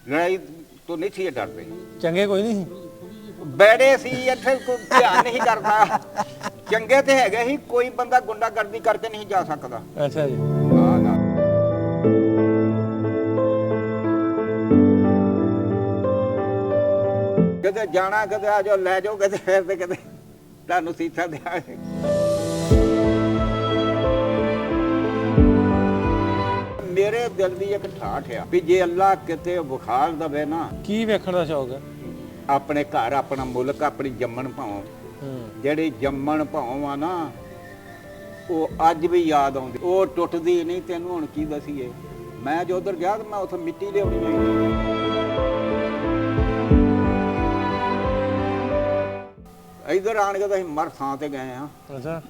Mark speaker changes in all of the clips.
Speaker 1: ਲੜਾਈ ਤੋਂ ਨਹੀਂ ਸੀ ਡਰਦੇ।
Speaker 2: ਚੰਗੇ ਕੋਈ ਨਹੀਂ
Speaker 1: ਬੈੜੇ ਸੀ ਇੱਥੇ, ਕੋਈ ਧਿਆਨ ਨਹੀਂ ਕਰਦਾ। ਚੰਗੇ ਤੇ ਹੈਗੇ ਸੀ, ਕੋਈ ਬੰਦਾ ਗੁੰਡਾਗਰਦੀ ਕਰਕੇ ਨਹੀਂ ਜਾ ਸਕਦਾ।
Speaker 2: ਅੱਛਾ ਜੀ।
Speaker 1: ਨਾ ਨਾ ਕਿਤੇ ਜਾਣਾ, ਕਿਤੇ ਆ ਜਾਓ, ਲੈ ਜਾਓ ਕਿਤੇ, ਫਿਰ ਤੇ ਕਿਤੇ ਤੁਹਾਨੂੰ ਸੀਸਾ ਦਿਆਂਗੇ। ਮੇਰੇ ਦਿਲ ਦੀ ਇੱਕ ਠਾਠ ਆ ਵੀ ਜੇ ਅੱਲਾ ਕਿਤੇ ਵਿਖਾਲ ਦਵੇ ਨਾ,
Speaker 2: ਕੀ ਵੇਖਣ ਦਾ ਸ਼ੌਕ ਹੈ?
Speaker 1: ਆਪਣੇ ਘਰ, ਆਪਣਾ ਮੁਲਕ, ਆਪਣੀ ਜੰਮਣ ਭਾਉ, ਜਿਹੜੀ ਜੰਮਣ ਭਾਉ ਆ ਨਾ, ਉਹ ਅੱਜ ਵੀ ਯਾਦ ਆਉਂਦੀ, ਉਹ ਟੁੱਟਦੀ ਨਹੀਂ। ਤੈਨੂੰ ਹੁਣ ਕੀ ਦਸੀਏ, ਮੈਂ ਜੋ ਉਧਰ ਗਿਆ ਤਾਂ ਮੈਂ ਉੱਥੇ ਮਿੱਟੀ ਲਿਆਉਣੀ ਹੈ। ਇੱਧਰ ਆਣ ਕੇ ਤਾਂ ਅਸੀਂ ਮਰ ਥਾਂ ਤੇ ਗਏ ਹਾਂ।
Speaker 2: ਅੱਛਾ।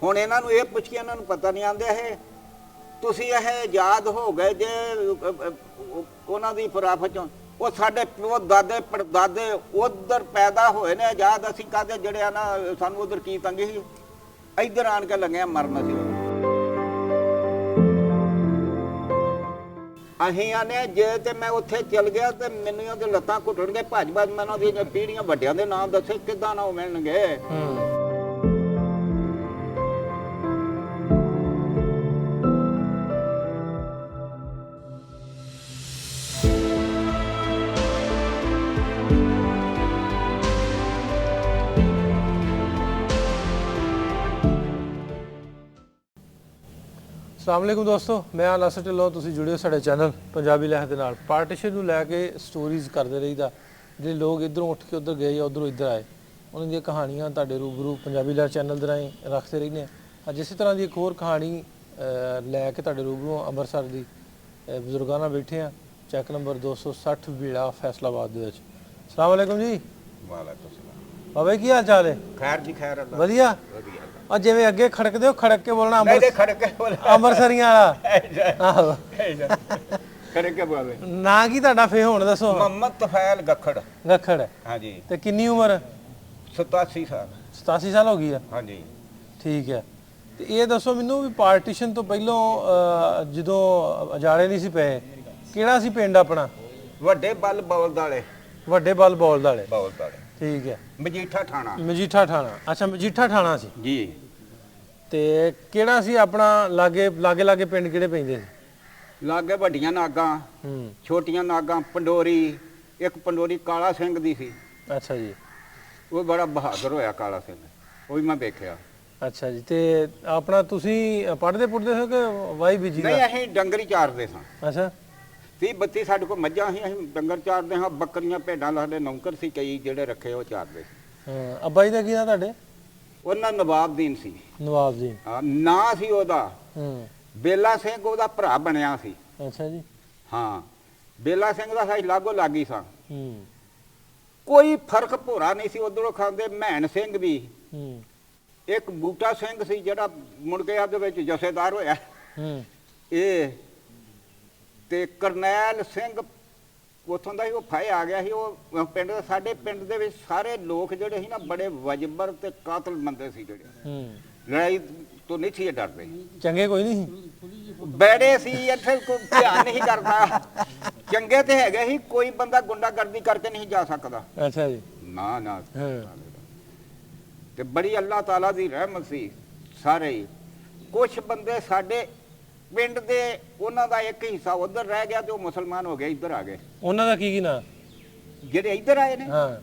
Speaker 1: ਹੁਣ ਇਹਨਾਂ ਨੂੰ ਇਹ ਪੁੱਛ ਕੇ, ਇਹਨਾਂ ਨੂੰ ਪਤਾ ਨਹੀਂ ਆਂਦੇ ਇਹ ਤੁਸੀਂ ਇਹ ਆਜ਼ਾਦ ਹੋ ਗਏ ਜੇ ਉਹਨਾਂ ਦੀ ਖੁਰਾਫਤ ਚੋਂ। ਉਹ ਸਾਡੇ ਪਿਓ ਦਾਦੇ ਪੜਦਾਦੇ ਉਧਰ ਪੈਦਾ ਹੋਏ ਨੇ ਆਜ਼ਾਦ, ਅਸੀਂ ਕਾਹਦੇ ਜਿਹੜੇ ਆ ਨਾ, ਸਾਨੂੰ ਉਧਰ ਕੀ ਤੰਗੀ ਸੀ, ਇੱਧਰ ਆਣ ਕੇ ਲੱਗੇ ਮਰਨ। ਅਸੀਂ ਆਨੇ ਜੇ ਤੇ ਮੈਂ ਉੱਥੇ ਚਲ ਗਿਆ ਤੇ ਮੈਨੂੰ ਉਹਦੇ ਲੱਤਾਂ ਘੁੱਟਣਗੇ, ਭੱਜ ਭੱਜ ਮੈਂ ਉਹਨਾਂ ਦੀਆਂ ਪੀੜੀਆਂ ਵੱਡਿਆਂ ਦੇ ਨਾਮ ਦੱਸੇ, ਕਿੱਦਾਂ ਨਾ ਉਹ ਮਿਲਣਗੇ।
Speaker 2: अस्सलाम वालेकुम दोस्तों, मैं नासिर ढिल्लों। तुसीं जुड़े हो साडे चैनल पंजाबी लहर दे नाल। पार्टीशन नूं लैके स्टोरीज़ करते रहीदा, जे लोग इधरों उठ के उधर गए या उधरों इधर आए, उन्हां दी कहानियां तुहाडे रूबरू पंजाबी लहर चैनल दे राहीं रखते रहने। अज इस तरह की एक होर कहानी लैके तुहाडे रूबरू अंमृतसर दी बजुर्गां नाल बैठे हैं, चैक नंबर 260 बीड़ा फैसलाबाद दे विच। अस्सलाम वालेकुम जी।
Speaker 1: वालेकुम सलाम।
Speaker 2: बाबा की हाल चाल है?
Speaker 1: खैर जी खैर, अल्लाह
Speaker 2: वधिया।
Speaker 1: वधिया।
Speaker 2: और जिवें अगे खड़कदे हो, खड़क के बोलना
Speaker 1: नहीं खड़क के बोल
Speaker 2: ਅੰਮ੍ਰਿਤਸਰੀਆਂ ਵਾਲਾ। ਆਹੋ।
Speaker 1: खड़क के बोले।
Speaker 2: ਨਾਂ ਕੀ ਤੁਹਾਡਾ ਫੇ ਹੁਣ ਦੱਸੋ?
Speaker 1: मोहम्मद तफैल गखड़।
Speaker 2: ਗਖੜ।
Speaker 1: हाँ जी।
Speaker 2: ਤੇ ਕਿੰਨੀ ਉਮਰ?
Speaker 1: 87 साल।
Speaker 2: 87 ਸਾਲ ਹੋ ਗਈ ਆ।
Speaker 1: हाँ जी।
Speaker 2: ਠੀਕ ਹੈ। ਤੇ ਇਹ ਦੱਸੋ ਮੈਨੂੰ ਵੀ ਪਾਰਟੀਸ਼ਨ ਤੋਂ ਪਹਿਲਾਂ ਜਦੋਂ ਅਜਾੜੇ ਨਹੀਂ ਸੀ ਪਏ, ਕਿਹੜਾ ਸੀ ਪਿੰਡ ਆਪਣਾ?
Speaker 1: ਵੱਡੇ ਬਲ ਬੌਲਦ ਵਾਲੇ।
Speaker 2: ਵੱਡੇ ਬਲ ਬੌਲਦ ਵਾਲੇ।
Speaker 1: ਬੌਲਦ ਵਾਲੇ।
Speaker 2: ਠੀਕ ਹੈ।
Speaker 1: ਮਜੀਠਾ ਥਾਣਾ।
Speaker 2: ਮਜੀਠਾ ਥਾਣਾ। ਅੱਛਾ, ਮਜੀਠਾ ਥਾਣਾ ਸੀ
Speaker 1: ਜੀ।
Speaker 2: ਤੇ ਕਿਹੜਾ ਸੀ ਆਪਣਾ ਲਾਗੇ ਲਾਗੇ ਲਾਗੇ ਪਿੰਡ ਕਿਹੜੇ ਪੈਂਦੇ ਸੀ?
Speaker 1: ਲਾਗੇ ਵੱਡੀਆਂ ਨਾਗਾਂ, ਛੋਟੀਆਂ ਨਾਗਾਂ, ਪੰਡੋਰੀ। ਇੱਕ ਪੰਡੋਰੀ ਕਾਲਾ ਸਿੰਘ ਦੀ ਸੀ।
Speaker 2: ਅੱਛਾ ਜੀ।
Speaker 1: ਉਹ ਬੜਾ ਬਹਾਦਰ ਹੋਇਆ ਕਾਲਾ ਸਿੰਘ, ਉਹ ਵੀ ਮੈਂ ਵੇਖਿਆ।
Speaker 2: ਅੱਛਾ ਜੀ। ਤੇ ਆਪਣਾ ਤੁਸੀਂ ਪੜ੍ਹਦੇ ਪੁੱਟਦੇ ਹੋ ਕਿ ਵਾਈ ਬੀਜੀ ਦਾ?
Speaker 1: ਨਹੀਂ, ਅਸੀਂ ਡੰਗਰ ਹੀ ਚਾਰਦੇ ਸਾਂ।
Speaker 2: ਅੱਛਾ।
Speaker 1: 30-32 ਸਾਡੇ ਕੋਲ ਮੱਝਾਂ ਸੀ, ਅਸੀਂ ਡੰਗਰ ਚਾਰਦੇ ਹਾਂ। ਬੱਕਰੀਆਂ ਭੇਡਾਂ ਸਾਡੇ ਨੌਕਰ ਸੀ ਕਈ ਜਿਹੜੇ ਰੱਖੇ, ਉਹ ਚਾਰਦੇ ਸੀ।
Speaker 2: ਹਾਂ। ਅੱਬਾ ਜੀ ਦਾ ਕੀ ਨਾਂ ਤੁਹਾਡੇ?
Speaker 1: ਉਹਨਾਂ ਨਵਾਬਦੀਨ ਸੀ।
Speaker 2: ਨਵਾਬਦੀਨ।
Speaker 1: ਹਾਂ, ਨਾਂ ਸੀ ਉਹਦਾ। ਬੇਲਾ ਸਿੰਘ ਉਹਦਾ ਭਰਾ ਬਣਿਆ ਸੀ।
Speaker 2: ਅੱਛਾ ਜੀ।
Speaker 1: ਹਾਂ, ਬੇਲਾ ਸਿੰਘ ਦਾ ਸਾਈ ਲਾਗੋ ਲਾਗੀ ਸਾਂ।
Speaker 2: ਹੂੰ।
Speaker 1: ਕੋਈ ਫਰਕ ਭੋਰਾ ਨਹੀਂ ਸੀ ਉਧਰੋਂ ਖਾਂਦੇ। ਮਹਿਣ ਸਿੰਘ ਵੀ।
Speaker 2: ਹੂੰ।
Speaker 1: ਇੱਕ ਬੂਟਾ ਸਿੰਘ ਸੀ ਜਿਹੜਾ ਮੁੜ ਕੇ ਦੇ ਵਿੱਚ ਜਥੇਦਾਰ ਹੋਇਆ।
Speaker 2: ਹੂੰ।
Speaker 1: ਇਹ ਤੇ ਕਰਨੈਲ ਸਿੰਘ ਉੱਥੋਂ ਦਾ ਹੀ, ਉਹ ਫਾਇ ਆ ਗਿਆ ਸੀ। ਉਹ ਪਿੰਡ ਦਾ, ਸਾਡੇ ਪਿੰਡ ਦੇ ਵਿੱਚ ਸਾਰੇ ਲੋਕ ਜਿਹੜੇ ਸੀ ਨਾ ਬੜੇ ਵਜਬਰ ਤੇ ਕਾਤਲ ਬੰਦੇ ਸੀ, ਜਿਹੜੇ
Speaker 2: ਹੂੰ।
Speaker 1: ਲੜਾਈ ਤੋਂ ਨਹੀਂ ਸੀ ਡਰਦੇ।
Speaker 2: ਚੰਗੇ ਕੋਈ ਨਹੀਂ ਸੀ
Speaker 1: ਬੈੜੇ ਸੀ ਇੱਥੇ, ਕੋਈ ਧਿਆਨ ਨਹੀਂ ਕਰਦਾ। ਚੰਗੇ ਤੇ ਹੈਗੇ ਸੀ, ਕੋਈ ਬੰਦਾ ਗੁੰਡਾਗਰਦੀ ਕਰਕੇ ਨਹੀਂ ਜਾ ਸਕਦਾ।
Speaker 2: ਅੱਛਾ ਜੀ।
Speaker 1: ਨਾ ਨਾ।
Speaker 2: ਹਾਂ।
Speaker 1: ਤੇ ਬੜੀ ਅੱਲਾਹ ਤਾਲਾ ਦੀ ਰਹਿਮਤ ਸੀ ਸਾਰੇ ਹੀ। ਕੁਛ ਬੰਦੇ ਸਾਡੇ ਪਿੰਡ ਦੇ, ਉਹਨਾਂ ਦਾ ਇੱਕ ਹਿੱਸਾ ਉਧਰ ਰਹਿ ਗਿਆ ਤੇ ਉਹ ਮੁਸਲਮਾਨ ਹੋ ਗਏ, ਇੱਧਰ ਆ ਗਏ।
Speaker 2: ਉਹਨਾਂ ਦਾ ਕੀ ਨਾਂ?
Speaker 1: ਜਿਹੜੇ ਇੱਧਰ ਆਏ ਨੇ,
Speaker 2: ਹਾਂ।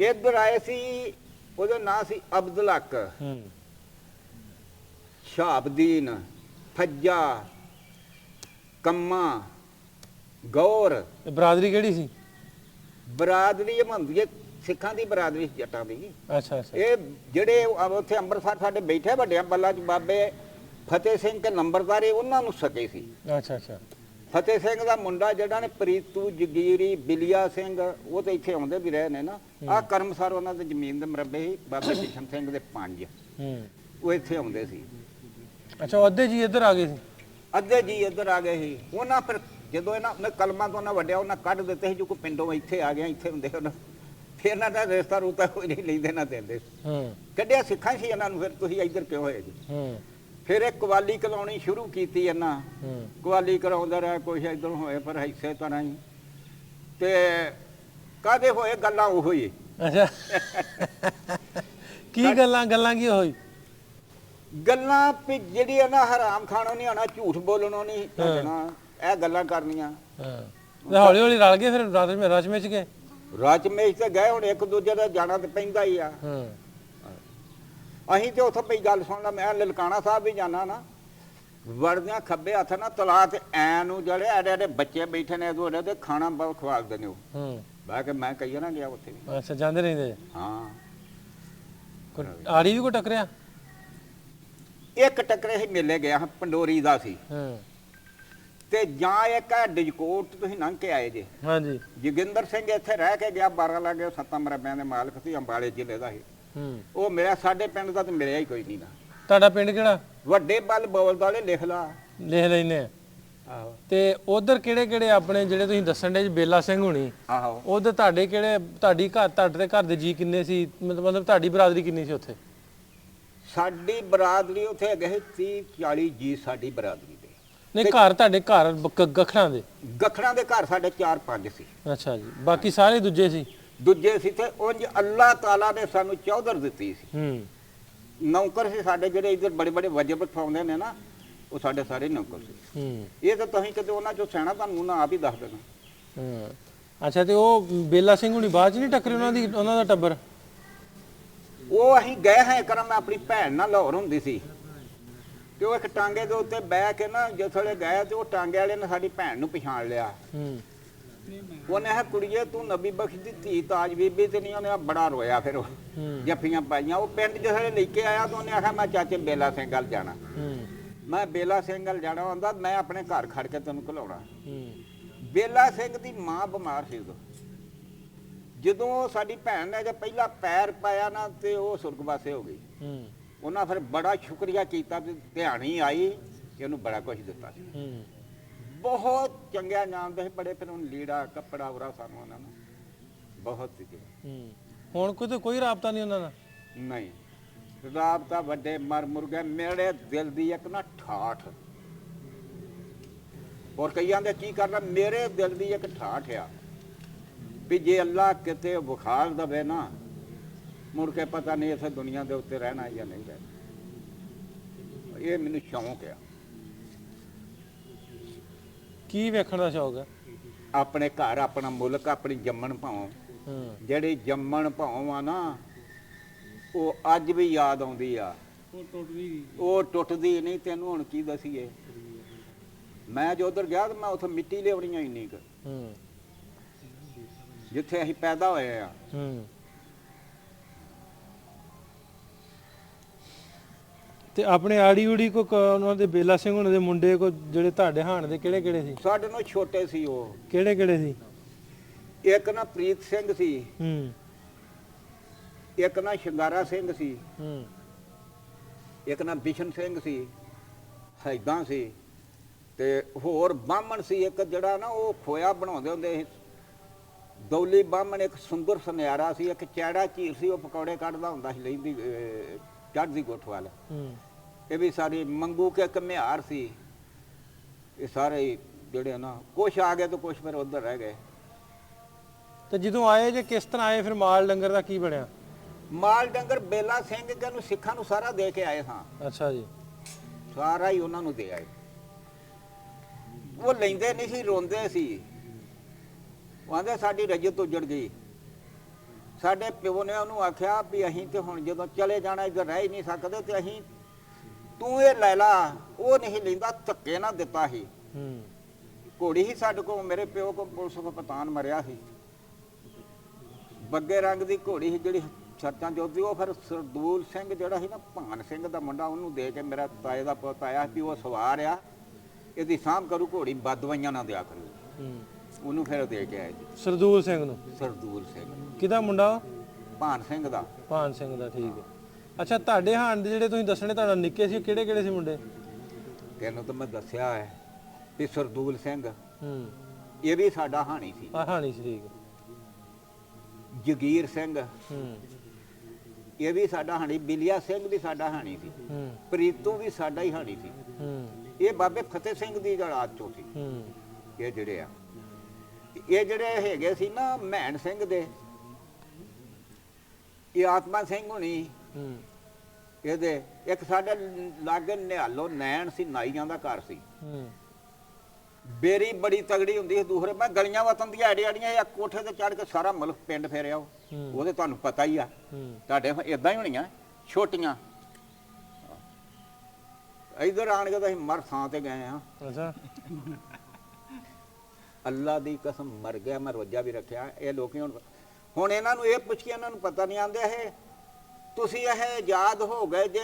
Speaker 1: ਇੱਧਰ ਆਏ ਸੀ, ਉਹਦਾ ਨਾਂ ਸੀ ਅਬਦੁਲ ਹਕ,
Speaker 2: ਹੂੰ।
Speaker 1: ਸ਼ਹਾਬਦੀਨ, ਫੱਜਾ, ਕੰਮਾ, ਗੌਰ।
Speaker 2: ਬਰਾਦਰੀ ਕਿਹੜੀ ਸੀ?
Speaker 1: ਬਰਾਦਰੀ ਹੁੰਦੀ ਹੈ ਸਿੱਖਾਂ ਦੀ ਬਰਾਦਰੀ, ਜੱਟਾਂ ਦੀ।
Speaker 2: ਅੱਛਾ ਅੱਛਾ।
Speaker 1: ਇਹ ਜਿਹੜੇ ਉੱਥੇ ਅੰਮ੍ਰਿਤਸਰ ਸਾਡੇ ਬੈਠੇ ਵੱਡਿਆਂ ਬੱਲਾਂ 'ਚ ਬਾਬੇ ਫਤਿਹ ਸਿੰਘ ਤੇ ਨੰਬਰਦਾਰੀ, ਉਹਨਾਂ ਨੂੰ ਸਕੇ ਸੀ।
Speaker 2: ਅੱਛਾ ਅੱਛਾ।
Speaker 1: ਫਤਿਹ ਸਿੰਘ ਦਾ ਮੁੰਡਾ ਜਿਹੜਾ ਨੇ ਪ੍ਰੀਤੂ ਜਗੀਰੀ, ਬਿਲੀਆ ਸਿੰਘ, ਉਹ ਤਾਂ ਇੱਥੇ ਆਉਂਦੇ ਵੀ ਰਹੇ ਨੇ ਨਾ। ਆਹ ਕਰਮਸਰ ਉਹਨਾਂ ਦੇ ਜ਼ਮੀਨ ਦੇ ਮਰਬੇ ਸੀ, ਬਾਬੇ ਕਿਸ਼ਨ ਸਿੰਘ ਦੇ 5।
Speaker 2: ਹੂੰ।
Speaker 1: ਉਹ ਇੱਥੇ ਆਉਂਦੇ ਸੀ।
Speaker 2: ਅੱਛਾ, ਉਹ ਅੱਧੇ ਜੀ ਇੱਧਰ ਆ ਗਏ ਸੀ?
Speaker 1: ਅੱਧੇ ਜੀ ਇੱਧਰ ਆ ਗਏ ਸੀ। ਉਹਨਾਂ ਫਿਰ ਜਦੋਂ ਇਹਨਾਂ ਕਲਮਾਂ ਤੋਂ ਉਹਨਾਂ ਵੱਡਿਆ, ਉਹਨਾਂ ਕੱਢ ਦਿੱਤੇ ਸੀ। ਜੋ ਕੋਈ ਪਿੰਡੋਂ ਇੱਥੇ ਆ ਗਿਆ, ਇੱਥੇ ਹੁੰਦੇ ਉਹਨਾਂ, ਫਿਰ ਇਹਨਾਂ ਦਾ ਰਿਸ਼ਤਾ ਰੂਤਾ ਕੋਈ ਨਹੀਂ ਲੈਂਦੇ ਨਾ ਦਿੰਦੇ। ਕੱਢਿਆ ਸਿੱਖਾਂ ਸੀ ਇਹਨਾਂ ਨੂੰ, ਫਿਰ ਤੁਸੀਂ ਇੱਧਰ ਕਿਉਂ ਹੋਏ ਜੀ? ਫਿਰ ਇਹ ਕਵਾਲੀ ਕਲਾਉਣੀ ਸ਼ੁਰੂ ਕੀਤੀ ਇਹਨਾਂ। ਕਵਾਲੀ ਕਰਾਉਂਦਾ ਰਿਹਾ, ਕੁਛ ਇੱਧਰੋਂ ਹੋਏ, ਪਰ ਇਸੇ ਤਰ੍ਹਾਂ ਹੀ ਤੇ ਕਾਦੇ ਹੋਏ ਗੱਲਾਂ ਉਹ ਹੀ
Speaker 2: ਅੱਛਾ ਕੀ ਗੱਲਾਂ ਕੀ ਹੋਈ?
Speaker 1: ਗੱਲਾਂ ਵੀ ਜਿਹੜੀ ਆ ਨਾ ਹਰਾਮ ਖਾਣੋਂ ਨਹੀਂ ਆਣਾ, ਝੂਠ ਬੋਲਣੋਂ ਨਹੀਂ ਹਟਣਾ, ਇਹ ਗੱਲਾਂ ਕਰਨੀਆਂ।
Speaker 2: ਹਾਂ ਤੇ ਹੌਲੀ ਹੌਲੀ ਰਲ ਗਏ ਫਿਰ ਰਚ ਮਿਚ ਗਏ।
Speaker 1: ਰਚ ਮੇਚ ਤੇ ਗਏ, ਹੁਣ ਇੱਕ ਦੂਜੇ ਦਾ ਜਾਣਾ ਤੇ ਪੈਂਦਾ ਹੀ ਆ।
Speaker 2: ਹਾਂ
Speaker 1: ਅਸੀਂ ਤੇ ਉੱਥੋਂ ਪਈ ਗੱਲ ਸੁਣ ਲਾ, ਮੈਂ ਲਲਕਾਣਾ ਸਾਹਿਬ ਵੀ ਜਾਣਾ ਨਾ, ਵੜਦਿਆਂ ਖੱਬੇ ਹੱਥ ਨਾ ਤਲਾ ਤੇ ਐ ਨੂੰ ਜਿਹੜੇ ਐਡੇ ਐਡੇ ਬੱਚੇ ਬੈਠੇ ਨੇ ਉਹਦੇ ਤੇ ਖਾਣਾ ਬਹੁਤ ਖਵਾਲਦੇ ਨੇ ਉਹ। ਬਹਿ ਕੇ ਮੈਂ ਕਈ ਨਾ ਗਿਆ ਉੱਥੇ ਵੀ।
Speaker 2: ਅੱਛਾ ਜਾਂਦੇ ਰਹਿੰਦੇ?
Speaker 1: ਹਾਂ।
Speaker 2: ਆੜੀ ਵੀ ਕੋ ਟੱਕਰਿਆ?
Speaker 1: ਇੱਕ ਟੱਕਰੇ ਹੀ ਮੇਲੇ ਗਿਆ, ਪੰਡੋਰੀ ਦਾ ਸੀ। ਤੇ ਜਾਂ ਇੱਕ ਹੈ ਡਿਜਕੋਟ, ਤੁਸੀਂ ਲੰਘ ਕੇ ਆਏ ਜੇ।
Speaker 2: ਹਾਂਜੀ।
Speaker 1: ਜੋਗਿੰਦਰ ਸਿੰਘ ਇੱਥੇ ਰਹਿ ਕੇ ਗਿਆ 12 ਲੱਗੇ 7 ਮਰਬਿਆਂ ਦੇ ਮਾਲਕ ਸੀ, ਅੰਬਾਲੇ ਜ਼ਿਲ੍ਹੇ ਦਾ ਸੀ। ਉਹ ਮਿਲਿਆ, ਸਾਡੇ ਪਿੰਡ ਦਾ ਤੇ ਮਿਲਿਆ ਹੀ ਕੋਈ ਨਹੀਂ ਨਾ।
Speaker 2: ਤੁਹਾਡਾ ਪਿੰਡ ਕਿਹੜਾ?
Speaker 1: ਵੱਡੇ ਬਲ ਬੋਲ ਵਾਲੇ ਲਿਖ ਲਾ।
Speaker 2: ਲਿਖ ਲੈਨੇ ਆ।
Speaker 1: ਆਹੋ।
Speaker 2: ਤੇ ਉਧਰ ਕਿਹੜੇ ਕਿਹੜੇ ਆਪਣੇ ਜਿਹੜੇ ਤੁਸੀਂ ਦੱਸਣ ਦੇ ਬੇਲਾ ਸਿੰਘ ਹੋਣੀ?
Speaker 1: ਆਹੋ।
Speaker 2: ਉਧਰ ਤੁਹਾਡੇ ਕਿਹੜੇ, ਤੁਹਾਡੇ ਘਰ ਦੇ ਜੀ ਕਿੰਨੇ ਸੀ? ਮਤਲਬ ਤੁਹਾਡੀ ਬਰਾਦਰੀ ਕਿੰਨੀ ਸੀ ਉੱਥੇ?
Speaker 1: ਸਾਡੀ ਬਰਾਦਰੀ ਉੱਥੇ ਹੈਗੇ 30-40 ਜੀ ਸਾਡੀ ਬਰਾਦਰੀ ਦੇ।
Speaker 2: ਨਹੀਂ ਘਰ ਤੁਹਾਡੇ ਘਰ ਗਖੜਾਂ ਦੇ?
Speaker 1: ਗਖੜਾਂ ਦੇ ਘਰ ਸਾਡੇ 4-5 ਸੀ।
Speaker 2: ਅੱਛਾ ਜੀ, ਬਾਕੀ ਸਾਰੇ ਦੂਜੇ ਸੀ?
Speaker 1: ਦੂਜੇ ਸੀ। ਤੇ ਉਂਝ ਅੱਲਾਹ ਤਾਲਾ ਨੇ ਸਾਨੂੰ ਚੌਧਰ ਦਿੱਤੀ ਸੀ। ਨੌਕਰ ਸੀ ਸਾਡੇ, ਜਿਹੜੇ ਇੱਧਰ ਬੜੇ ਬੜੇ ਵਜਬ ਉਠਾਉਂਦੇ ਨੇ ਨਾ, ਉਹ ਸਾਡੇ ਸਾਰੇ ਨੌਕਰ ਸੀ। ਇਹ ਤਾਂ ਤੁਸੀਂ ਕਿਤੇ ਉਹਨਾਂ ਚੋਂ ਸਿਆਣਾ, ਤੁਹਾਨੂੰ ਨਾ ਆਪ ਹੀ ਦੱਸ ਦੇਣਾ।
Speaker 2: ਅੱਛਾ ਤੇ ਉਹ ਬੇਲਾ ਸਿੰਘ ਹੁਣੀ ਬਾਅਦ ਚ ਨਹੀਂ ਟੱਕਰੇ ਉਹਨਾਂ ਦਾ ਟੱਬਰ?
Speaker 1: ਉਹ ਅਸੀਂ ਗਏ ਹਾਂ ਇੱਕ ਵਾਰ, ਮੈਂ ਆਪਣੀ ਭੈਣ ਨਾਲ ਲਾਹੌਰ ਹੁੰਦੀ ਸੀ, ਤੇ ਉਹ ਇੱਕ ਟਾਂਗੇ ਦੇ ਉੱਤੇ ਬਹਿ ਕੇ ਨਾ ਜਿਸਲੇ ਗਏ ਤੇ ਉਹ ਟਾਂਗੇ ਵਾਲੇ ਨੇ ਸਾਡੀ ਭੈਣ ਨੂੰ ਪਛਾਣ ਲਿਆ। ਉਹਨੇ ਕਿਹਾ ਕੁੜੀਏ ਤੂੰ ਨਬੀ ਬਖਸ਼ ਦੀ ਧੀ ਤਾਜ ਬੀਬੀ ਤੇ ਨਹੀਂ? ਉਹਨੇ ਬੜਾ ਰੋਇਆ, ਫਿਰ ਉਹ ਜੱਫੀਆਂ ਪਾਈਆਂ। ਉਹ ਪਿੰਡ ਜਿਸਲੇ ਲੈ ਕੇ ਆਇਆ ਤਾਂ ਉਹਨੇ ਆਖਿਆ ਮੈਂ ਚਾਚੇ ਬੇਲਾ ਸਿੰਘ ਵੱਲ ਜਾਣਾ। ਮੈਂ ਬੇਲਾ ਸਿੰਘ ਵੱਲ ਜਾਣਾ ਹੁੰਦਾ, ਮੈਂ ਆਪਣੇ ਘਰ ਖੜ ਕੇ ਤੈਨੂੰ ਘਲਾਉਣਾ। ਬੇਲਾ ਸਿੰਘ ਦੀ ਮਾਂ ਬਿਮਾਰ ਸੀ ਉਦੋਂ। ਜਦੋਂ ਸਾਡੀ ਭੈਣ ਨੇ ਜੇ ਪਹਿਲਾ ਪੈਰ ਪਾਇਆ ਨਾ ਤੇ ਉਹ ਸੁਰਗਵਾਸੇ ਹੋ ਗਈ। ਉਹਨਾਂ ਫਿਰ ਬੜਾ ਸ਼ੁਕਰੀਆ ਕੀਤਾ ਤੇ ਧਿਆਣੀ ਆਈ, ਇਹਨੂੰ ਬੜਾ ਕੁਝ ਦਿੱਤਾ ਸੀ। ਬਹੁਤ ਚੰਗਿਆ ਜਾਣਦੇ ਸੀ, ਬੜੇ ਫਿਰ ਹੁਣ ਲੀੜਾ ਕੱਪੜਾ ਉਰਾ ਸਾਨੂੰ ਉਹਨਾਂ ਨੂੰ ਬਹੁਤ ਸੀ।
Speaker 2: ਹੁਣ ਕੋਈ ਰਾਬਤਾ ਨਹੀਂ ਉਹਨਾਂ ਦਾ?
Speaker 1: ਨਹੀਂ ਰਾਬਤਾ, ਵੱਡੇ ਮਰ ਮੁਰ ਗਏ। ਮੇਰੇ ਦਿਲ ਦੀ ਇੱਕ ਨਾ ਠਾਠ, ਹੋਰ ਕਈਆਂ ਦੇ ਕੀ ਕਰਨਾ, ਮੇਰੇ ਦਿਲ ਦੀ ਇੱਕ ਠਾਠ ਆ ਵੀ ਜੇ ਅੱਲਾ ਕਿਤੇ ਵਿਖਾਲ ਦਵੇ ਨਾ, ਮੁੜ ਕੇ ਪਤਾ ਨਹੀਂ ਇੱਥੇ ਦੁਨੀਆ ਦੇ ਉੱਤੇ ਰਹਿਣਾ ਜਾਂ ਨਹੀਂ ਰਹਿਣਾ। ਇਹ ਮੈਨੂੰ ਸ਼ੌਂਕ ਆ।
Speaker 2: ਕੀ ਵੇਖਣ ਦਾ ਸ਼ੌਕ ਹੈ?
Speaker 1: ਆਪਣੇ ਘਰ, ਆਪਣਾ ਮੁਲਕ, ਆਪਣੀ ਜੰਮਣ ਭਾਉ। ਜਿਹੜੀ ਜੰਮਣ ਭਾਉ ਆ ਨਾ, ਉਹ ਅੱਜ ਵੀ ਯਾਦ ਆਉਂਦੀ ਆ। ਉਹ ਟੁੱਟਦੀ ਨਹੀਂ। ਤੈਨੂੰ ਹੁਣ ਕੀ ਦਸੀਏ, ਮੈਂ ਜੋ ਉਧਰ ਗਿਆ ਤਾਂ ਮੈਂ ਉੱਥੇ ਮਿੱਟੀ ਲਿਆਉਣੀ ਆ ਇੰਨੀ ਕੁ, ਜਿੱਥੇ ਅਸੀਂ ਪੈਦਾ ਹੋਏ ਆ।
Speaker 2: ਤੇ ਆਪਣੇ ਆੜੀ ਉੜੀ ਕੋ ਉਹਨਾਂ ਦੇ ਬੇਲਾ ਸਿੰਘ ਉਹਨਾਂ ਦੇ ਮੁੰਡੇ ਕੋ ਜਿਹੜੇ ਤੁਹਾਡੇ ਹਾਣ ਦੇ ਕਿਹੜੇ ਕਿਹੜੇ ਸੀ?
Speaker 1: ਸਾਡੇ ਨਾਲੋਂ ਛੋਟੇ ਸੀ ਉਹ।
Speaker 2: ਕਿਹੜੇ ਕਿਹੜੇ ਸੀ? ਇੱਕ
Speaker 1: ਨਾ ਪ੍ਰੀਤ ਸਿੰਘ ਸੀ, ਇੱਕ ਨਾ ਸ਼ਿੰਗਾਰਾ ਸਿੰਘ ਸੀ, ਇੱਕ ਨਾ ਬਿਸ਼ਨ ਸਿੰਘ ਸੀ, ਹੈਦਾਂ ਸੀ। ਤੇ ਹੋਰ ਬਾਹਮਣ ਸੀ ਇੱਕ, ਜਿਹੜਾ ਨਾ ਉਹ ਖੋਇਆ ਬਣਾਉਂਦੇ ਹੁੰਦੇ ਸੀ, ਦੌਲੀ ਬਾਹਮਣ। ਇੱਕ ਸੁੰਦਰ ਸੁਨਿਆਰਾ ਸੀ, ਇੱਕ ਚੈੜਾ ਝੀਰ ਸੀ, ਉਹ ਪਕੌੜੇ ਕੱਢਦਾ ਹੁੰਦਾ ਸੀ ਲੈਂਦੀ ਚੜ੍ਹਦੀ ਗੁੱਠ ਵੱਲ। ਇਹ ਵੀ ਸਾਰੇ ਮੰਗੂ ਕੇ ਘਮਿਆਰ ਸੀ। ਇਹ ਸਾਰੇ ਜਿਹੜੇ ਨਾ ਕੁਛ ਆ ਗਏ ਤੇ ਕੁਛ ਫਿਰ ਉੱਧਰ ਰਹਿ ਗਏ।
Speaker 2: ਤੇ ਜਦੋਂ ਆਏ ਜੇ ਕਿਸ ਤਰ੍ਹਾਂ ਆਏ ਫਿਰ? ਮਾਲ ਡੰਗਰ ਦਾ ਕੀ ਬਣਿਆ?
Speaker 1: ਮਾਲ ਡੰਗਰ ਬੇਲਾ ਸਿੰਘ ਕਿ ਨੂੰ ਸਿੱਖਾਂ ਨੂੰ ਸਾਰਾ ਦੇ ਕੇ ਆਏ ਹਾਂ।
Speaker 2: ਅੱਛਾ ਜੀ।
Speaker 1: ਸਾਰਾ ਹੀ ਉਹਨਾਂ ਨੂੰ ਦੇ ਆਏ। ਉਹ ਲੈਂਦੇ ਨਹੀਂ ਸੀ, ਰੋਂਦੇ ਸੀ। ਉਹ ਆਂਦੇ ਸਾਡੀ ਰਜਤ ਉੱਜੜ ਗਈ। ਸਾਡੇ ਪਿਓ ਨੇ ਉਹਨੂੰ ਆਖਿਆ ਵੀ ਅਸੀਂ ਤੇ ਹੁਣ ਜਦੋਂ ਚਲੇ ਜਾਣਾ, ਇੱਧਰ ਰਹਿ ਹੀ ਨਹੀਂ ਸਕਦੇ, ਤੇ ਅਸੀਂ ਤੂੰ ਇਹ ਲੈ ਲਾ। ਉਹ ਨਹੀਂ ਲੈਂਦਾ, ਧੱਕੇ ਨਾ ਦਿੱਤਾ ਸੀ। ਘੋੜੀ ਹੀ ਸਾਡੇ ਕੋਲ, ਮੇਰੇ ਪਿਓ ਕੋਲ ਪੁਲਿਸ ਕੋਲ ਪਤਾਨ ਮਰਿਆ ਸੀ, ਬੱਗੇ ਰੰਗ ਦੀ ਘੋੜੀ ਸੀ ਜਿਹੜੀ ਛੱਤਾਂ ਜੋਤੀ। ਉਹ ਫਿਰ ਸਰਦੂਲ ਸਿੰਘ ਜਿਹੜਾ ਸੀ ਨਾ, ਭਾਨ ਸਿੰਘ ਦਾ ਮੁੰਡਾ, ਉਹਨੂੰ ਦੇ ਕੇ ਮੇਰਾ ਤਾਏ ਦਾ ਪੁੱਤ ਆਇਆ ਵੀ ਉਹ ਸਵਾਰ ਆ, ਇਹਦੀ ਸਾਂਭ ਕਰੂ, ਘੋੜੀ ਬਦਵਾਈਆਂ ਨਾ ਦਿਆ ਕਰੂ। ਉਹਨੂੰ ਫਿਰ ਦੇ ਕੇ ਆਏ ਜੀ।
Speaker 2: ਸਰਦੂਲ ਸਿੰਘ ਨੂੰ?
Speaker 1: ਸਰਦੂਲ ਸਿੰਘ।
Speaker 2: ਕਿਹਦਾ ਮੁੰਡਾ?
Speaker 1: ਭਾਨ ਸਿੰਘ ਦਾ।
Speaker 2: ਭਾਨ ਸਿੰਘ ਦਾ, ਠੀਕ ਹੈ। ਅੱਛਾ ਤੁਹਾਡੇ ਹਾਣ ਦੇ ਜਿਹੜੇ ਤੁਸੀਂ ਦੱਸਣੇ ਤੁਹਾਡਾ ਨਿੱਕੇ ਸੀ, ਕਿਹੜੇ ਕਿਹੜੇ ਸੀ ਮੁੰਡੇ?
Speaker 1: ਤੈਨੂੰ ਤਾਂ ਮੈਂ ਦੱਸਿਆ ਹੈ ਵੀ ਸਰਦੂਲ ਸਿੰਘ, ਇਹ ਵੀ ਸਾਡਾ ਹਾਣੀ ਸੀ।
Speaker 2: ਹਾਣੀ ਸੀ, ਠੀਕ ਹੈ।
Speaker 1: ਜਗੀਰ ਸਿੰਘ, ਇਹ ਵੀ ਸਾਡਾ ਹਾਣੀ। ਬਿਲਿਆ ਸਿੰਘ ਵੀ ਸਾਡਾ ਹਾਣੀ ਸੀ। ਪ੍ਰੀਤੂ ਵੀ ਸਾਡਾ ਹੀ ਹਾਣੀ ਸੀ। ਇਹ ਬਾਬੇ ਫਤਿਹ ਸਿੰਘ ਦੀ ਜਲਾਦ ਚੋਂ ਸੀ ਇਹ ਜਿਹੜੇ ਆ। ਇਹ ਜਿਹੜੇ ਹੈਗੇ ਸੀ ਨਾ ਮਹਿਣ ਸਿੰਘ ਦੇ, ਇਹ ਆਤਮਾ ਸਿੰਘ ਹੋਣੀ,
Speaker 2: ਹੂੰ
Speaker 1: ਇਹਦੇ ਇੱਕ ਸਾਡੇ ਲਾਗੇ ਨਿਹਾਲੋ ਨੈਣ ਸੀ, ਨਾਈਆਂ ਦਾ ਘਰ ਸੀ।
Speaker 2: ਹੂੰ
Speaker 1: ਬੇਰੀ ਬੜੀ ਤਗੜੀ ਹੁੰਦੀ ਸੀ। ਦੂਸਰੇ ਮੈਂ ਗਲੀਆਂ ਵਤਨ ਦੀਆਂ ਆੜੀਆਂ ਇਹ ਕੋਠੇ ਤੇ ਚੜ ਕੇ ਸਾਰਾ ਮੁਲਕ ਪਿੰਡ ਫੇਰਿਆ ਉਹਦੇ ਤੁਹਾਨੂੰ ਪਤਾ ਹੀ ਆ, ਤੁਹਾਡੇ ਇਦਾਂ ਹੀ ਹੋਣੀਆਂ ਛੋਟੀਆਂ। ਇਧਰ ਆਣ ਕੇ ਤਾਂ ਅਸੀਂ ਮਰ ਥਾਂ ਤੇ ਗਏ ਆ।
Speaker 2: ਅੱਛਾ
Speaker 1: ਅੱਲਾ ਦੀ ਕਸਮ ਮਰ ਗਿਆ, ਮੈਂ ਰੋਜਾ ਵੀ ਰੱਖਿਆ। ਇਹ ਲੋਕੀ ਹੁਣ ਇਹਨਾਂ ਨੂੰ ਇਹ ਪੁੱਛ ਕੇ ਇਹਨਾਂ ਨੂੰ ਪਤਾ ਨਹੀਂ ਆਂਦੇ ਇਹ ਤੁਸੀਂ ਇਹ ਆਜ਼ਾਦ ਹੋ ਗਏ ਜੇ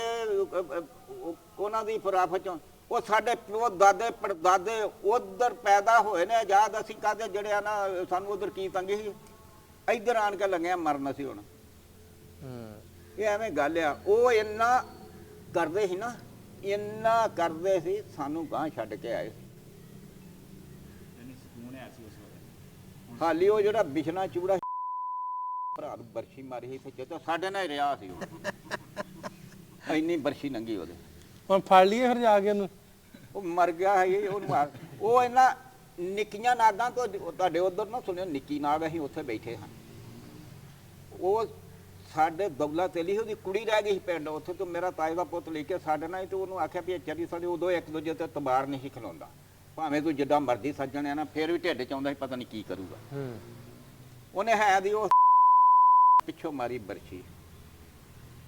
Speaker 1: ਉਹਨਾਂ ਦੀ ਫਰਾਫਤ ਚੋਂ। ਉਹ ਸਾਡੇ ਪਿਓ ਦਾਦੇ ਪੜਦਾਦੇ ਉਧਰ ਪੈਦਾ ਹੋਏ ਨੇ ਆਜ਼ਾਦ, ਅਸੀਂ ਕਾਹਦੇ ਜਿਹੜੇ ਆ ਨਾ ਸਾਨੂੰ ਉਧਰ ਕੀ ਤੰਗੀ ਸੀ, ਇੱਧਰ ਆਣ ਕੇ ਲੱਗਿਆ ਮਰਨ ਸੀ। ਹੁਣ ਇਹ ਐਵੇਂ ਗੱਲ ਆ। ਉਹ ਇੰਨਾ ਕਰਦੇ ਸੀ ਨਾ, ਇੰਨਾ ਕਰਦੇ ਸੀ, ਸਾਨੂੰ ਗਾਂ ਛੱਡ ਕੇ ਆਏ ਸੀ। ਖਾਲੀ ਉਹ ਜਿਹੜਾ ਬਿਛਨਾ ਚੂੜਾ ਭਰਾ ਨੂੰ ਬਰਸ਼ੀ ਮਾਰੀ ਸੀ ਤੇ ਜਦੋਂ ਸਾਡੇ ਨਾਲ ਰਿਹਾ ਸੀ ਉਹ ਇੰਨੀ ਬਰਸ਼ੀ ਨੰਗੀ ਉਹਦੇ।
Speaker 2: ਹੁਣ ਫੜ ਲਈਏ ਫਿਰ ਜਾ ਕੇ ਉਹਨੂੰ।
Speaker 1: ਉਹ ਮਰ ਗਿਆ ਹੈ ਉਹਨੂੰ। ਉਹ ਇਹਨਾਂ ਨਿੱਕੀਆਂ ਨਾਗਾਂ ਤੋਂ ਤੁਹਾਡੇ ਉਧਰ ਨਾ ਸੁਣਿਓ, ਨਿੱਕੀ ਨਾਗ ਅਸੀਂ ਉੱਥੇ ਬੈਠੇ ਹਾਂ। ਉਹ ਸਾਡੇ ਦੌਲਤ ਅਲੀ ਉਹਦੀ ਕੁੜੀ ਰਹਿ ਗਈ ਸੀ ਪਿੰਡ ਉੱਥੇ, ਤੋਂ ਮੇਰਾ ਤਾਏ ਦਾ ਪੁੱਤ ਲੈ ਕੇ ਸਾਡੇ ਨਾਲ, ਤੇ ਉਹਨੂੰ ਆਖਿਆ ਵੀ ਚਰੀ ਸਾਡੇ ਉਦੋਂ ਇੱਕ ਦੂਜੇ ਤੇ ਤਬਾਰ ਨਹੀਂ ਸੀ ਖਿਲਾਉਂਦਾ, ਭਾਵੇਂ ਤੂੰ ਜਿੱਦਾਂ ਮਰਜ਼ੀ ਸੱਜਣ ਆ ਨਾ, ਫਿਰ ਵੀ ਢਿੱਡ ਚ ਆਉਂਦਾ ਸੀ ਪਤਾ ਨਹੀਂ ਕੀ ਕਰੂਗਾ। ਉਹਨੇ ਹੈ ਦੀ ਉਹ ਪਿੱਛੋਂ ਮਾਰੀ ਬਰਛੀ।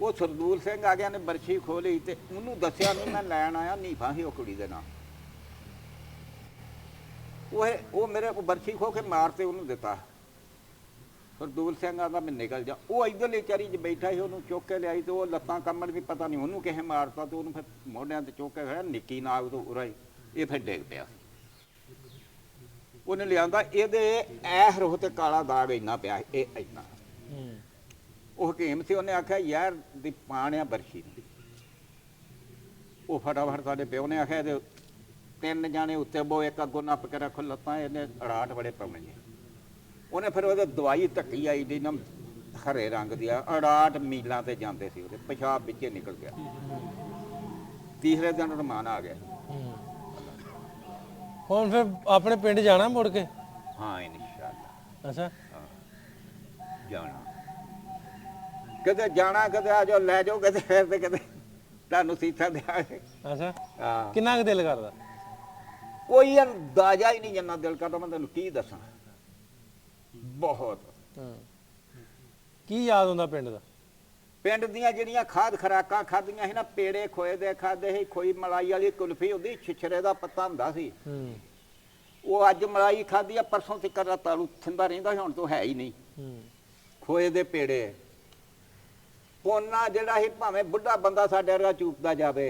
Speaker 1: ਉਹ ਸਰਦੂਲ ਸਿੰਘ ਆ ਗਿਆ ਨੇ ਬਰਛੀ ਖੋਲੀ ਤੇ ਉਹਨੂੰ ਦੱਸਿਆ ਨਹੀਂ, ਮੈਂ ਲੈਣ ਆਇਆ ਨੀਫਾ ਸੀ ਉਹ ਕੁੜੀ ਦੇ ਨਾਲ। ਉਹ ਮੇਰੇ ਬਰਛੀ ਖੋ ਕੇ ਮਾਰ ਤੇ ਉਹਨੂੰ ਦਿੱਤਾ। ਸਰਦੂਲ ਸਿੰਘ ਆਂਦਾ ਮੈਂ ਨਿਕਲ ਜਾ। ਉਹ ਇੱਧਰਲੀ ਚਾਰੀ 'ਚ ਬੈਠਾ ਸੀ, ਉਹਨੂੰ ਚੁੱਕ ਕੇ ਲਿਆਈ ਤੇ ਉਹ ਲੱਤਾਂ ਕੰਮਣ ਵੀ ਪਤਾ ਨਹੀਂ ਉਹਨੂੰ ਕਿਸੇ ਮਾਰਤਾ, ਤੇ ਉਹਨੂੰ ਫਿਰ ਮੋਢਿਆਂ ਤੇ ਚੁੱਕ ਕੇ ਖੜਿਆ। ਨਿੱਕੀ ਨਾਗ ਤੋਂ ਉਰਾ ਹੀ ਇਹ ਫਿਰ ਡਿੱਗ ਪਿਆ। ਉਹਨੇ ਲਿਆਂਦਾ, ਇਹਦੇ ਐ ਰੋਹ ਤੇ ਕਾਲਾ ਦਾਗ ਇੰਨਾ ਪਿਆ, ਇਹ ਇੰਨਾ। ਉਹ ਹਕੀਮ ਸੀ, ਉਹਨੇ ਆਖਿਆ ਯਾਰ ਦੀ ਪਾਣਿਆ ਬਰਛੀ ਨੇ। ਉਹ ਫਟਾਫਟ ਸਾਡੇ ਪਿਓ ਨੇ ਆਖਿਆ ਇਹਦੇ 3 ਜਾਣੇ ਉੱਤੇ ਬੋ, ਇੱਕ ਅੱਗੋਂ ਨੱਪ ਕੇ ਰੱਖੋ ਲੱਤਾਂ, ਇਹਨੇ ਅੜਾਟ ਬੜੇ ਪਾਉਣੇ। ਉਹਨੇ ਫਿਰ ਉਹਦੇ ਦਵਾਈ ਢੱਕੀ ਆਈ ਦੀ ਨਾ ਹਰੇ ਰੰਗ ਦੀ, ਅੜਾਟ ਮੀਲਾਂ ਤੇ ਜਾਂਦੇ ਸੀ, ਉਹਦੇ ਪਿਸ਼ਾਬ ਵਿੱਚੇ ਨਿਕਲ ਗਿਆ। ਤੀਸਰੇ ਦਿਨ ਰਮਾਨ ਆ ਗਿਆ।
Speaker 2: ਹੁਣ ਫਿਰ ਆਪਣੇ ਪਿੰਡ ਜਾਣਾ ਮੁੜ ਕੇ?
Speaker 1: ਹਾਂ ਇਨਸ਼ਾਅੱਲਾ।
Speaker 2: ਅੱਛਾ
Speaker 1: ਜਾਣਾ, ਕਦੇ ਜਾਣਾ, ਕਦੇ ਆ ਜਾਓ, ਲੈ ਜਾਓ, ਕਦੇ ਫਿਰ ਤੇ ਕਦੇ ਤੁਹਾਨੂੰ ਸੀਤਾ ਦਿਆ।
Speaker 2: ਅੱਛਾ
Speaker 1: ਹਾਂ,
Speaker 2: ਕਿੰਨਾ ਕੁ ਦਿਲ ਕਰਦਾ?
Speaker 1: ਕੋਈ ਅੰਦਾਜ਼ਾ ਹੀ ਨਹੀਂ ਜਿੰਨਾ ਦਿਲ ਕਰਦਾ, ਮੈਂ ਤੈਨੂੰ ਕੀ ਦੱਸਾਂ। ਬਹੁਤ।
Speaker 2: ਕੀ ਯਾਦ ਹੁੰਦਾ ਪਿੰਡ ਦਾ?
Speaker 1: ਪਿੰਡ ਦੀਆਂ ਜਿਹੜੀਆਂ ਖਾਦ ਖਰਾਕਾਂ ਖਾਧੀਆਂ ਸੀ ਨਾ, ਪੇੜੇ ਖੋਏ ਦੇ ਖਾਦੇ ਸੀ, ਖੋਈ ਮਲਾਈ ਵਾਲੀ ਕੁਲਫੀ ਹੁੰਦੀ, ਛਿਛਰੇ ਦਾ ਪੱਤਾ ਹੁੰਦਾ ਸੀ। ਉਹ ਅੱਜ ਮਲਾਈ ਖਾਧੀ ਆ, ਪਰਸੋਂ ਤੱਕ ਦਾ ਤਾਲੂ ਥਿੰਦਾ ਰਹਿੰਦਾ, ਹੁਣ ਤੋਂ ਹੈ ਹੀ ਨਹੀਂ। ਖੋਏ ਦੇ ਪੇੜੇ, ਕੋਨਾ ਜਿਹੜਾ ਸੀ, ਭਾਵੇਂ ਬੁੱਢਾ ਬੰਦਾ ਸਾਡੇ ਵਰਗਾ ਚੂਪਦਾ ਜਾਵੇ।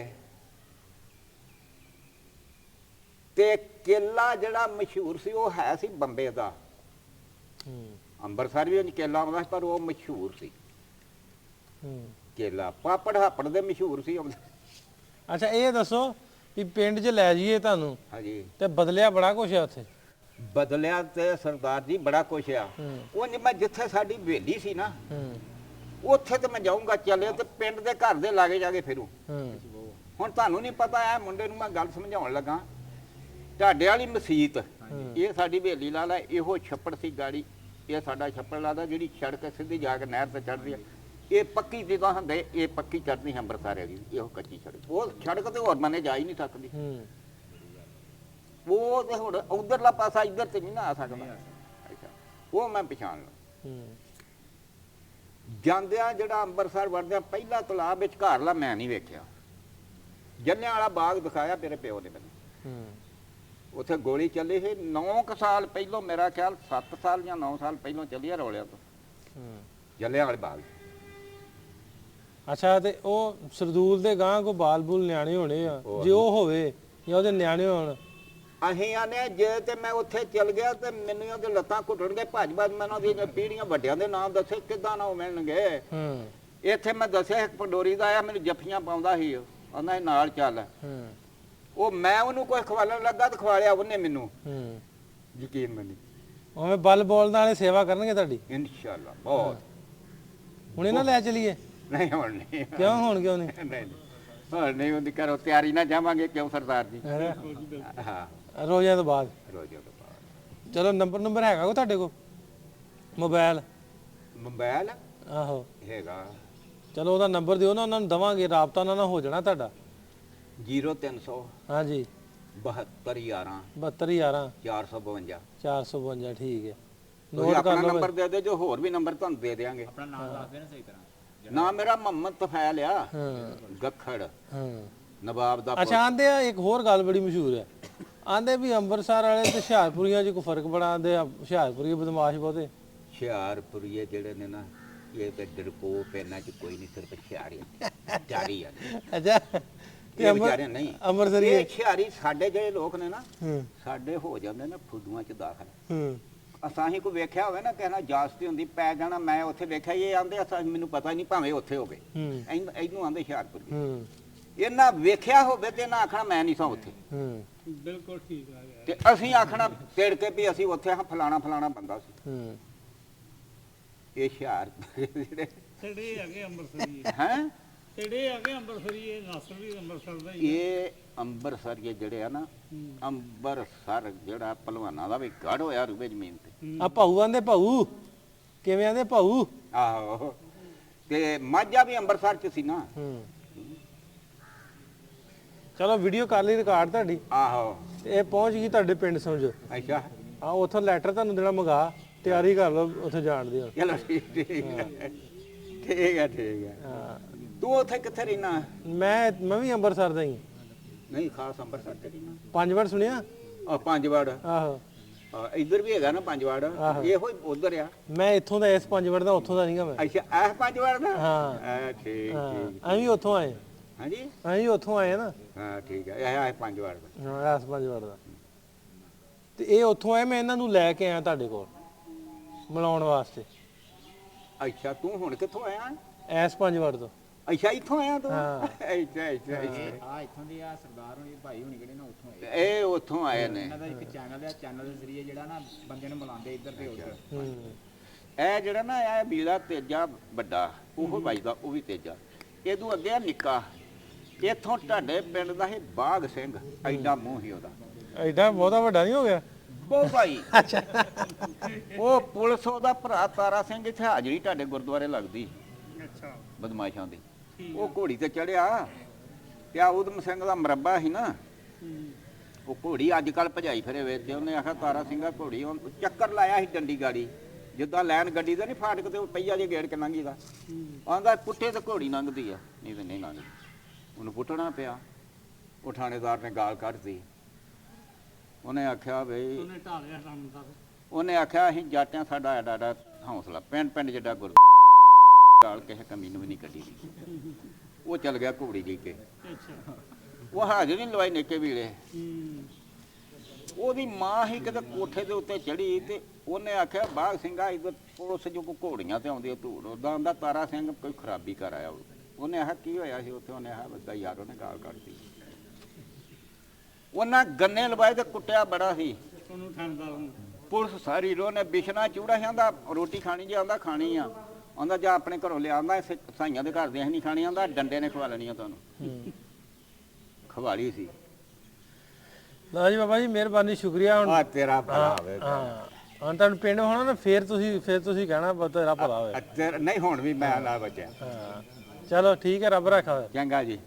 Speaker 1: ਤੇ ਕੇਲਾ ਜਿਹੜਾ ਮਸ਼ਹੂਰ ਸੀ, ਉਹ ਹੈ ਸੀ ਬੰਬੇ ਦਾ। ਅੰਮ੍ਰਿਤਸਰ ਵੀ ਕੇਲਾ ਆਉਂਦਾ ਸੀ, ਪਰ ਉਹ ਮਸ਼ਹੂਰ ਸੀ ਕੇਲਾ। ਪਾਪੜ ਹਾਪੜ ਦੇ ਮਸ਼ਹੂਰ ਸੀ।
Speaker 2: ਅੱਛਾ ਇਹ ਦੱਸੋ ਵੀ ਪਿੰਡ 'ਚ ਲੈ ਜਾਈਏ ਤੁਹਾਨੂੰ,
Speaker 1: ਹਾਂਜੀ,
Speaker 2: ਤੇ ਬਦਲਿਆ ਬੜਾ ਕੁਛ ਆ ਉੱਥੇ?
Speaker 1: ਬਦਲਿਆ ਤੇ ਸਰਦਾਰ ਜੀ ਬੜਾ ਕੁਛ ਆ। ਉਹ ਮੈਂ ਜਿੱਥੇ ਸਾਡੀ ਹਵੇਲੀ ਸੀ ਨਾ, ਉੱਥੇ ਤੇ ਮੈਂ ਜਾਊਂਗਾ ਚੱਲੇ, ਤੇ ਪਿੰਡ ਦੇ ਘਰ ਦੇ ਲਾਗੇ ਜਾ ਕੇ ਫਿਰੂ। ਹੁਣ ਤੁਹਾਨੂੰ ਨਹੀਂ ਪਤਾ, ਇਹ ਮੁੰਡੇ ਨੂੰ ਮੈਂ ਗੱਲ ਸਮਝਾਉਣ ਲੱਗਾ। ਢਾਡੇ ਵਾਲੀ ਮਸੀਤ, ਇਹ ਸਾਡੀ ਹਵੇਲੀ ਲਾ ਲਾ, ਇਹੋ ਛੱਪੜ ਸੀ ਗਾੜੀ, ਇਹ ਸਾਡਾ ਛੱਪੜ ਲਾਦਾ, ਜਿਹੜੀ ਸੜਕ ਸਿੱਧੀ ਜਾ ਕੇ ਨਹਿਰ ਤੇ ਚੜ੍ਹਦੀ ਆ। ਇਹ ਪੱਕੀ ਜਿੱਦਾਂ ਹੁੰਦੇ, ਇਹ ਪੱਕੀ ਚੜ੍ਹਦੀ ਅੰਮ੍ਰਿਤਸਰ ਹੈਗੀ, ਇਹੋ ਕੱਚੀ ਸੜਕ। ਉਹ ਸੜਕ ਤੇ ਹੋਰ ਬੰਨੇ ਜਾ ਹੀ ਨਹੀਂ ਸਕਦੀ। ਉਹ ਤੇ ਹੁਣ ਉਧਰਲਾ ਪਾਸਾ ਇੱਧਰ ਤੇ ਨਹੀਂ ਨਾ ਆ ਸਕਦਾ। ਉਹ ਮੈਂ ਪਛਾਣ ਲਾ। ਜਾਂਦਿਆਂ ਜਿਹੜਾ ਅੰਮ੍ਰਿਤਸਰ ਵੜਦਿਆਂ ਪਹਿਲਾ ਤਲਾਬ ਵਿੱਚ ਘਰਲਾ ਮੈਂ ਨਹੀਂ ਵੇਖਿਆ। ਜੰਨਿਆਂ ਵਾਲਾ ਬਾਗ ਦਿਖਾਇਆ ਮੇਰੇ ਪਿਓ ਨੇ ਮੈਨੂੰ। ਉੱਥੇ ਗੋਲੀ ਚੱਲੀ ਸੀ 9 ਸਾਲ ਪਹਿਲੋਂ, ਮੇਰਾ ਖਿਆਲ 7 ਸਾਲ ਜਾਂ 9 ਸਾਲ ਪਹਿਲੋਂ ਚੱਲੀ ਆ ਰੌਲਿਆਂ ਤੋਂ, ਜੱਲਿਆਂ ਵਾਲੇ ਬਾਗ।
Speaker 2: ਅੱਛਾ ਤੇ ਉਹ ਸਰਦੂਲ ਦੇ ਗਾਂ ਕੋ ਬਾਲ ਬੂਲ ਨਿਆਣੇ ਹੋਣੇ ਆ, ਜੇ ਉਹ ਹੋਵੇ ਜਾਂ ਉਹਦੇ ਨਿਆਣੇ ਹੋਣ,
Speaker 1: ਅਸੀਂ ਆਨੇ ਜੇ ਤੇ ਮੈਂ ਉੱਥੇ ਚੱਲ ਗਿਆ ਤੇ ਮੈਨੂੰ ਉਹਦੇ ਲੱਤਾਂ ਘੁੱਟਣਗੇ, ਭੱਜ ਭੱਜ ਮੈਂ ਉਹਦੀਆਂ ਪੀੜੀਆਂ ਵੱਡਿਆਂ ਦੇ ਨਾਮ ਦੱਸੇ, ਕਿੱਦਾਂ ਨਾ ਉਹ ਮਿਲਣਗੇ। ਇੱਥੇ ਮੈਂ ਦੱਸਿਆ ਇੱਕ ਪੰਡੋਰੀ ਦਾ ਆਇਆ, ਮੈਨੂੰ ਜੱਫੀਆਂ ਪਾਉਂਦਾ ਸੀ, ਉਹਨਾਂ ਦੇ ਨਾਲ ਚੱਲ। ਉਹ ਮੈਂ ਉਹਨੂੰ ਕੋਈ ਖਵਾਲਣ ਲੱਗਾ ਤੇ ਖਵਾਲਿਆ ਉਹਨੇ ਮੈਨੂੰ, ਯਕੀਨ ਮੰਨੀ।
Speaker 2: ਉਵੇਂ ਬਲ ਬੋਲਦਾ ਵਾਲੇ ਸੇਵਾ ਕਰਨਗੇ ਤੁਹਾਡੀ
Speaker 1: ਇਨਸ਼ਾਅੱਲਾ। ਬਹੁਤ।
Speaker 2: ਹੁਣ ਇਹਨਾਂ ਲੈ ਚਲੀਏ?
Speaker 1: ਨਹੀਂ ਹੁਣ ਨਹੀਂ।
Speaker 2: ਕਿਉਂ ਹੁਣ ਕਿਉਂ ਨਹੀਂ?
Speaker 1: ਨਹੀਂ ਹੁਣ ਨਹੀਂ ਹੁੰਦੀ, ਕਰੋ ਤਿਆਰੀ ਨਾ ਜਾਵਾਂਗੇ। ਕਿਉਂ ਸਰਦਾਰ ਜੀ?
Speaker 2: ਹਾਂ ਰੋਜ਼ਿਆਂ ਤੋਂ ਬਾਅਦ।
Speaker 1: ਰੋਜ਼ਿਆਂ ਤੋਂ ਬਾਅਦ
Speaker 2: ਚਲੋ ਨੰਬਰ ਹੈਗਾ ਕੋ ਤੁਹਾਡੇ ਕੋਲ ਮੋਬਾਈਲ?
Speaker 1: ਮੋਬਾਈਲ
Speaker 2: ਆਹੋ
Speaker 1: ਹੈਗਾ।
Speaker 2: ਚਲੋ ਉਹਦਾ ਨੰਬਰ ਦਿਓ ਨਾ, ਉਹਨਾਂ ਨੂੰ ਦਵਾਂਗੇ, ਰਾਬਤਾ ਉਹਨਾਂ ਨਾਲ ਹੋ ਜਾਣਾ ਤੁਹਾਡਾ।
Speaker 1: 0300
Speaker 2: ਹਾਂਜੀ
Speaker 1: 7211
Speaker 2: 7211
Speaker 1: 452।
Speaker 2: 452 ਠੀਕ ਹੈ,
Speaker 1: ਤੁਸੀਂ
Speaker 2: ਨੋਟ ਕਰ
Speaker 1: ਆਪਣਾ
Speaker 2: ਲਓ।
Speaker 1: ਨੰਬਰ ਦੇ ਦਿਓ, ਜੋ ਹੋਰ ਵੀ ਨੰਬਰ ਤੁਹਾਨੂੰ ਦੇ ਦੇਵਾਂਗੇ।
Speaker 3: ਆਪਣਾ ਨਾਮ ਦੱਸ ਦੇਣਾ ਸਹੀ ਤਰ੍ਹਾਂ।
Speaker 1: ਨਾਮ ਮੇਰਾ ਮੁਹੰਮਦ ਤਫੈਲ ਆ,
Speaker 2: ਹਾਂ
Speaker 1: ਗੱਖੜ,
Speaker 2: ਹਾਂ।
Speaker 1: ਨਵਾਬ ਦਾ ਪੁੱਤ।
Speaker 2: ਅੱਛਾ, ਆਂਦੇ ਆ ਇੱਕ ਹੋਰ ਗੱਲ ਬੜੀ ਮਸ਼ਹੂਰ ਹੈ, ਆਂਦੇ ਵੀ ਅੰਮ੍ਰਿਤਸਰ ਵਾਲੇ ਤੇ ਹੁਸ਼ਿਆਰਪੁਰੀਆਂ 'ਚ ਕੋਈ ਫਰਕ ਬੜਾ, ਆਂਦੇ ਆ ਹੁਸ਼ਿਆਰਪੁਰੀ ਬਦਮਾਸ਼ ਬਹੁਤੇ।
Speaker 1: ਹੁਸ਼ਿਆਰਪੁਰੀਏ ਜਿਹੜੇ ਨੇ ਨਾ, ਇਹ ਤੇ ਡਰਪੋਕ ਇਹਨਾਂ ਚ ਕੋਈ ਨਹੀਂ, ਸਿਰਫ ਹੁਸ਼ਿਆਰੀ ਜਾਰੀ ਆ।
Speaker 2: ਅੱਛਾ, ਤੇ
Speaker 1: ਇਹ ਵਿਚਾਰੇ ਨਹੀਂ
Speaker 2: ਅੰਮ੍ਰਿਤਸਰੀ
Speaker 1: ਇਹ ਹੁਸ਼ਿਆਰੀ ਸਾਡੇ ਜਿਹੜੇ ਲੋਕ ਨੇ ਨਾ,
Speaker 2: ਹੂੰ
Speaker 1: ਸਾਡੇ ਹੋ ਜਾਂਦੇ ਨੇ ਫੁੱਦੂਆਂ ਚ ਦਾਖਲ।
Speaker 2: ਹੂੰ
Speaker 1: ਅਸਾਂ ਹੀ ਕੋਈ ਵੇਖਿਆ ਹੋਵੇ ਨਾ, ਕਹਿਣਾ ਜਾਸਤੀ ਹੁੰਦੀ ਪੈ ਜਾਣਾ, ਮੈਂ ਉੱਥੇ ਵੇਖਿਆ, ਇਹ ਆਂਦੇ ਅਸਾਂ ਮੈਨੂੰ ਪਤਾ ਹੀ ਨਹੀਂ, ਭਾਵੇਂ ਉੱਥੇ ਹੋਵੇ।
Speaker 2: ਹੂੰ
Speaker 1: ਇਹਨੂੰ ਆਂਦੇ ਹੁਸ਼ਿਆਰਪੁਰ।
Speaker 2: ਹੂੰ
Speaker 1: ਇਹਨਾਂ ਵੇਖਿਆ ਹੋਵੇ ਤੇ ਇਹਨਾਂ ਆਖਣਾ ਮੈਂ ਨਹੀਂ ਸਾਂ ਉੱਥੇ,
Speaker 2: ਹੂੰ
Speaker 3: ਬਿਲਕੁਲ ਠੀਕ ਆ ਗਿਆ।
Speaker 1: ਤੇ ਅਸੀਂ ਆਖਣਾ ਤੇੜ ਕੇ ਵੀ ਅਸੀਂ ਉੱਥੇ ਹਾਂ, ਫਲਾਣਾ ਫਲਾਣਾ ਬੰਦਾ ਸੀ।
Speaker 2: ਹੂੰ
Speaker 1: ਇਹ ਹੁਸ਼ਿਆਰਪੁਰ ਜਿਹੜੇ
Speaker 3: ਤੇੜੇ ਹੈਗੇ ਅੰਮ੍ਰਿਤਸਰੀ,
Speaker 1: ਹੈ,
Speaker 3: ਤੇੜੇ ਹੈਗੇ ਅੰਮ੍ਰਿਤਸਰੀ, ਇਹ ਨਸਲ ਵੀ ਅੰਮ੍ਰਿਤਸਰ ਦਾ ਹੀ
Speaker 1: ਇਹ ਅੰਬਰਸਰੀਏ ਜਿਹੜੇ ਆ ਨਾ, ਅੰਬਰਸਰ ਜਿਹੜਾ ਪਹਿਲਵਾਨਾਂ ਦਾ ਵੀ ਗੜ ਹੋਇਆ ਰੂਬੇ ਜ਼ਮੀਨ ਤੇ।
Speaker 2: ਆ ਭਾਊ ਆਂਦੇ, ਭਾਊ ਕਿਵੇਂ ਆਂਦੇ ਭਾਊ?
Speaker 1: ਆਹੋ, ਤੇ ਮਾਝਾ ਵੀ ਅੰਬਰਸਰ ਚ ਸੀ ਨਾ।
Speaker 2: ਹੂੰ ਚਲੋ ਵੀਡੀਓ ਕਰ ਲਈ ਰਿਕਾਰਡ ਤੁਹਾਡੀ,
Speaker 1: ਆਹੋ,
Speaker 2: ਤੇ ਇਹ ਪਹੁੰਚ ਗਈ ਤੁਹਾਡੇ ਪਿੰਡ ਸਮਝੋ।
Speaker 1: ਅੱਛਾ,
Speaker 2: ਆ ਉੱਥੋਂ ਲੈਟਰ ਤੁਹਾਨੂੰ ਦੇਣਾ, ਮੰਗਾ ਤਿਆਰੀ ਕਰ ਲਓ, ਉੱਥੇ ਜਾਣ ਦੀ ਹੁਣ।
Speaker 1: ਚਲੋ ਠੀਕ ਹੈ ਠੀਕ ਹੈ ਠੀਕ ਹੈ।
Speaker 2: ਹਾਂ,
Speaker 1: ਤੂੰ ਉੱਥੇ ਕਿੱਥੇ ਰਹਿਣਾ?
Speaker 2: ਮੈਂ ਵੀ ਅੰਮ੍ਰਿਤਸਰ ਦਾ ਹੀ।
Speaker 1: ਨਹੀਂ, ਖਾਸ ਅੰਬਰਸਰ ਚ ਰਹਿਣਾ।
Speaker 2: 5 ਵਾਰ ਸੁਣਿਆ?
Speaker 1: ਆ ਪੰਜਵੜ,
Speaker 2: ਆਹੋ,
Speaker 1: ਇੱਧਰ ਵੀ ਹੈਗਾ ਨਾ ਪੰਜਵੜ, ਇਹੋ ਹੀ ਉਧਰ ਆ।
Speaker 2: ਮੈਂ ਇੱਥੋਂ ਦਾ, ਇਸ 5 ਵਾਰ ਦਾ, ਉੱਥੋਂ ਦਾ ਨਹੀਂਗਾ ਮੈਂ।
Speaker 1: ਅੱਛਾ, ਇਹ ਪੰਜਵੜ ਦਾ।
Speaker 2: ਹਾਂ
Speaker 1: ਠੀਕ
Speaker 2: ਹਾਂ,
Speaker 1: ਠੀਕ।
Speaker 2: ਅਸੀਂ ਵੀ ਉੱਥੋਂ ਆਏ,
Speaker 1: ਹਾਂਜੀ,
Speaker 2: ਅਸੀਂ ਵੀ ਉੱਥੋਂ ਆਏ ਨਾ।
Speaker 1: ਹਾਂ ਠੀਕ ਹੈ, ਇਹ ਪੰਜਵੜ ਦਾ।
Speaker 2: ਹਾਂ, ਇਸ 5 ਵਾਰ ਦਾ, ਤੇ ਇਹ ਉੱਥੋਂ ਆਏ, ਮੈਂ ਇਹਨਾਂ ਨੂੰ ਲੈ ਕੇ ਆਇਆ ਤੁਹਾਡੇ ਕੋਲ ਮਿਲਾਉਣ ਵਾਸਤੇ।
Speaker 1: ਅੱਛਾ, ਤੂੰ ਹੁਣ ਕਿੱਥੋਂ ਆਇਆ?
Speaker 2: ਇਸ 5 ਵਾਰ ਤੋਂ।
Speaker 1: ਅੱਛਾ, ਇੱਥੋਂ ਆਇਆ ਤੂੰ?
Speaker 2: ਹਾਂ।
Speaker 1: ਅੱਛਾ ਅੱਛਾ ਅੱਛਾ।
Speaker 3: ਆ ਇੱਥੋਂ ਦੀ ਆ ਸਰਦਾਰ ਹੋਣੀ, ਭਾਈ ਹੋਣੀ ਕਿਹੜੇ ਨਾ ਉੱਥੋਂ ਆਏ।
Speaker 1: ਇਹ ਉੱਥੋਂ ਆਏ ਨੇ।
Speaker 3: ਇਹਨਾਂ ਦਾ ਇੱਕ ਚੈਨਲ ਹੈ, ਚੈਨਲ ਦੇ ਜ਼ਰੀਏ ਜਿਹੜਾ ਨਾ ਬੰਦੇ ਨੂੰ ਮਿਲਾਉਂਦੇ ਇੱਧਰ ਤੇ ਉੱਧਰ।
Speaker 2: ਹੂੰ
Speaker 1: ਇਹ ਜਿਹੜਾ ਨਾ, ਇਹ ਵੀਰਾ ਤੇਜਾ ਵੱਡਾ, ਉਹ ਵੱਜਦਾ, ਉਹ ਵੀ ਤੇਜਾ। ਇਹਦੋਂ ਅੱਗੇ ਆ ਨਿੱਕਾ, ਇੱਥੋਂ ਤੁਹਾਡੇ ਪਿੰਡ ਦਾ ਇਹ ਬਾਗ ਸਿੰਘ, ਐਡਾ ਮੂੰਹ ਹੀ ਉਹਦਾ।
Speaker 2: ਐਡਾ ਬਹੁਤਾ ਵੱਡਾ ਨਹੀਂ ਹੋ ਗਿਆ?
Speaker 1: ਉਹ ਭਾਈ, ਉਹ ਪੁਲਿਸ ਉਹਦਾ ਭਰਾ ਤਾਰਾ ਸਿੰਘ, ਇੱਥੇ ਹਾਜ਼ਰੀ ਤੁਹਾਡੇ ਗੁਰਦੁਆਰੇ ਲੱਗਦੀ
Speaker 3: ਅੱਛਾ,
Speaker 1: ਬਦਮਾਸ਼ਾਂ ਦੀ। ਉਹ ਘੋੜੀ ਤੇ ਚੜਿਆ, ਤੇ ਆ ਉਦਮ ਸਿੰਘ ਦਾ ਮਰੱਬਾ ਸੀ ਨਾ, ਉਹ ਘੋੜੀ ਅੱਜ ਕੱਲ ਭਜਾਈ ਫਿਰੇ ਵੇਚਦੇ। ਉਹਨੇ ਆਖਿਆ ਤਾਰਾ ਸਿੰਘਾ ਘੋੜੀ, ਉਹ ਚੱਕਰ ਲਾਇਆ ਸੀ ਡੰਡੀ ਗਾੜੀ, ਜਿੱਦਾਂ ਲੈਣ ਗੱਡੀ ਦਾ ਨਹੀਂ ਫਾਟਕ ਤੇ ਪਈਆ ਜੇ ਗੇੜ ਕੇ ਲੰਘੀਦਾ, ਆਂਦਾ ਪੁੱਟੇ ਤੇ ਘੋੜੀ ਲੰਘਦੀ ਆ, ਨਹੀਂ ਤੇ ਨਹੀਂ ਲੰਘਦੀ। ਉਹਨੂੰ ਪੁੱਟਣਾ ਪਿਆ, ਉਹ ਥਾਣੇਦਾਰ ਨੇ ਗਾਲ ਕੱਢਦੀ। ਉਹਨੇ ਆਖਿਆ ਬਈ,
Speaker 3: ਉਹਨੇ ਢਾਲਿਆ ਕੰਮ ਦਾ।
Speaker 1: ਉਹਨੇ ਆਖਿਆ ਅਸੀਂ ਜਾਟਿਆਂ, ਸਾਡਾ ਐਡਾ ਐਡਾ ਹੌਸਲਾ, ਪਿੰਡ ਪਿੰਡ ਜਿੱਡਾ ਗੁਰ ਗਾਲ ਕਿਸੇ ਕਮੀ ਨੂੰ ਵੀ ਨਹੀਂ ਕੱਢੀ ਦੀ। ਉਹ ਚੱਲ ਗਿਆ ਘੋੜੀ ਜੀ ਕੇ,
Speaker 3: ਅੱਛਾ,
Speaker 1: ਉਹ ਹਾਜ਼ਰ ਨਹੀਂ ਲਵਾਈ ਨਿੱਕੇ ਵੀਰੇ। ਉਹਦੀ ਮਾਂ ਹੀ ਕਿਤੇ ਕੋਠੇ ਦੇ ਉੱਤੇ ਚੜੀ, ਤੇ ਉਹਨੇ ਆਖਿਆ ਬਾਗ ਸਿੰਘਾ, ਇੱਧਰ ਪੁਲਿਸ ਜੋ ਕੋ ਘੋੜੀਆਂ ਤੇ ਆਉਂਦੀ ਧੂੜ, ਉਦਾਂ ਆਂਦਾ ਤਾਰਾ ਸਿੰਘ ਕੋਈ ਖਰਾਬੀ ਕਰ ਆਇਆ। ਉਹਨੇ ਆਖਿਆ ਕੀ ਹੋਇਆ ਸੀ ਉੱਥੇ? ਉਹਨੇ ਆਖਿਆ ਬੱਦਾ ਯਾਰ, ਉਹਨੇ ਗਾਲ ਕੱਢਤੀ। ਉਹਨਾਂ ਗੰਨੇ ਲਵਾਏ ਤੇ ਕੁੱਟਿਆ ਬੜਾ ਸੀ
Speaker 3: ਉਹਨੂੰ ਠੰਡਾ ਨੂੰ।
Speaker 1: ਪੁਲਿਸ ਸਾਰੀ। ਉਹਨੇ ਬਿਸ਼ਨਾ ਚੂੜਾ ਸੀ, ਆਂਦਾ ਰੋਟੀ ਖਾਣੀ ਜੇ, ਆਂਦਾ ਖਾਣੀ ਆ, ਆਂਦਾ ਜਾਂ ਆਪਣੇ ਘਰੋਂ ਲਿਆਂਦਾ, ਸਾਈਆਂ ਦੇ ਘਰ ਦੇ ਅਸੀਂ ਨਹੀਂ ਖਾਣੀ, ਆਂਦਾ ਡੰਡੇ ਨੇ ਖਵਾ ਲੈਣੀ ਆ ਤੁਹਾਨੂੰ। ਖਵਾਲੀ ਸੀ।
Speaker 2: ਲਓ ਜੀ ਬਾਬਾ ਜੀ, ਮਿਹਰਬਾਨੀ, ਸ਼ੁਕਰੀਆ। ਹੁਣ
Speaker 1: ਆ ਤੇਰਾ ਭਲਾ ਹੋਵੇ।
Speaker 2: ਹਾਂ, ਹੁਣ ਤੁਹਾਨੂੰ ਪਿੰਡ ਹੋਣਾ ਨਾ, ਫੇਰ ਤੁਸੀਂ ਕਹਿਣਾ ਤੇਰਾ ਭਲਾ ਹੋਵੇ।
Speaker 1: ਨਹੀਂ, ਹੁਣ ਵੀ ਮੈਂ ਲਾ ਬਚਿਆ।
Speaker 2: ਹਾਂ, ਚਲੋ ਠੀਕ ਹੈ, ਰੱਬ ਰੱਖਾ ਹੋਵੇ।
Speaker 1: ਚੰਗਾ ਜੀ।